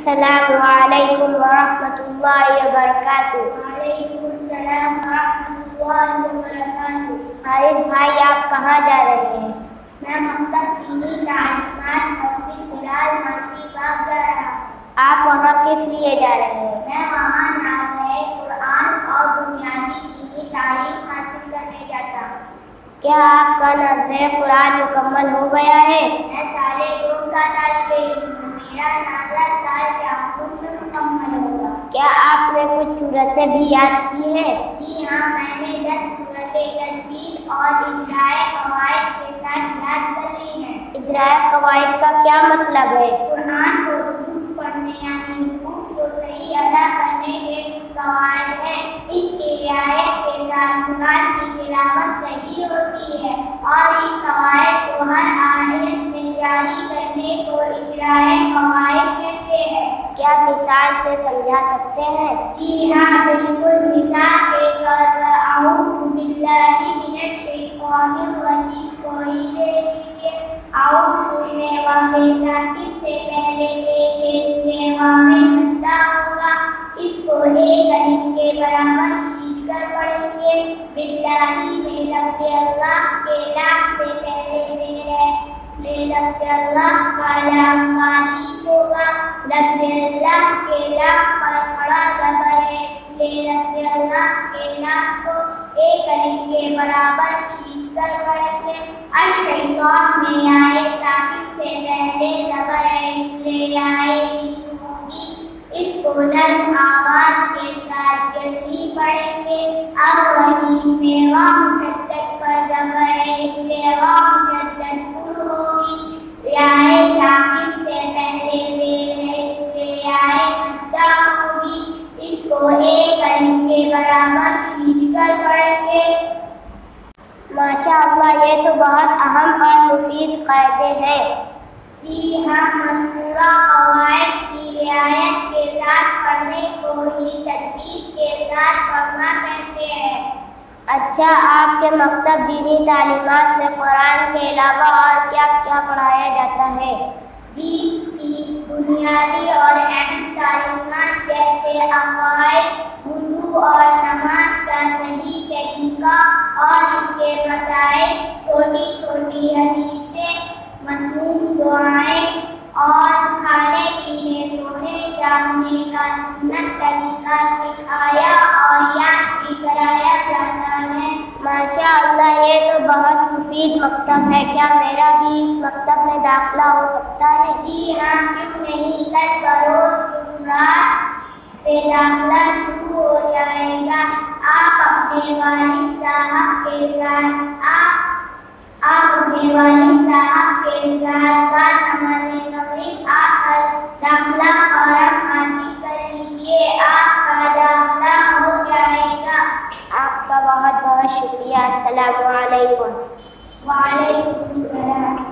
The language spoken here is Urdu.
السلام علیکم ورحمۃ اللہ وبرکاتہ۔ وعلیکم السلام ورحمۃ اللہ وبرکاتہ۔ حارث بھائی، آپ کہاں جا رہے ہیں؟ میں مکتب دینی تعلیمات مسجد بلال ماٹی باغ جا رہا ہوں۔ آپ وہاں کس لیے جا رہے ہیں؟ میں وہاں نازلِ قرآن اور بنیادی دینی تعلیم حاصل کرنے جاتا ہوں۔ کیا آپ کا نازلِ قرآن مکمل ہو گیا ہے؟ میں سال 2 کا طالب علم ہوں۔ میرا نازلہ سال جامع میں مکمل ہوگا۔ کیا آپ نے کچھ سورتیں بھی یاد کی ہیں؟ جی ہاں، میں نے 10 سورتیں تجوید اور اجرائے قواعد کے ساتھ یاد کر لی ہیں۔ اجرائے قواعد کا کیا مطلب ہے؟ قرآن کو درست پڑھنے یعنی حروف کو صحیح ادا کرنے کے کچھ قواعد ہیں۔ ان کی رعایت کے ساتھ قرآن کی تلاوت صحیح ہوتی ہے اور ان قواعد کو ہر آیت میں جاری کرنے کو اجرائے قواعد کہتے ہیں۔ کیا مثال سے سمجھا سکتے ہیں؟ جی ہاں، بالکل۔ مثال کے طور پر اعوذ باللہ من الشیطان الرجیم کو ہی لے لیجیے۔ اعوذ بولنے والے ساکن سے پہلے پیش استعمال مدہ ہوگا۔ اس کو ایک الف کے برابر کھینچ کر پڑھیں گے۔ باللہ میں لفظ اللہ کے لام سے پہلے زیر ہے، اس لیے لفظ اللہ کا لام قالیب ہوگا۔ لفظ اللہ کے لام پر کھڑا زبر ہے، اس لیے لفظ اللہ کے لام کو ایک الف کے برابر کھینچ کر پڑھیں گے۔ الشیطان میں یائے ساکن سے پہلے زبر ہے، اس لیے یائے لین ہوگی۔ اس کو نرم آواز کے ساتھ جلدی پڑھیں گے۔ الرحیم میں را مشدد پر زبر ہے، اس لیے را مشدد پر ہوگی۔ یائے ساکن سے پہلے زیر ہے، اس لیے یائے مدہ ہوگی۔ اس کو ایک الف کے برابر کھینچ کر پڑھیں گے۔ ماشاء اللہ، یہ تو بہت اہم اور مفید قاعدے ہیں۔ جی ہاں، مذکورہ قواعد کی رعایت کے ساتھ پڑھنے کو ہی تجوید کے ساتھ پڑھنا کہتے ہیں۔ اچھا، آپ کے مکتب دینی تعلیمات میں قرآن کے علاوہ اور کیا کیا پڑھایا جاتا ہے؟ دین کی بنیادی اور اہم تعلیمات جیسے عقائد، وضو اور نماز کا صحیح طریقہ اور اس کے مسائل، چھوٹی چھوٹی حدیثیں، مسنون دعائیں اور کھانے پینے سونے جاگنے کا سنت طریقہ سکھایا اور یاد بھی کرایا جاتا ہے۔ ماشاء اللہ، یہ تو بہت مفید مکتب ہے۔ کیا میرا بھی اس مکتب میں داخلہ ہو سکتا ہے؟ جی ہاں، کیوں نہیں۔ کل بروز جمعرات سے داخلہ شروع ہو جائے گا۔ آپ اپنے والد صاحب کے ساتھ بعد نماز مغرب آ کر داخلہ فارم حاصل کر لیجیے۔ آپ کا داخلہ ہو جائے گا۔ آپ کا بہت بہت شکریہ۔ السلام علیکم۔ وعلیکم السلام۔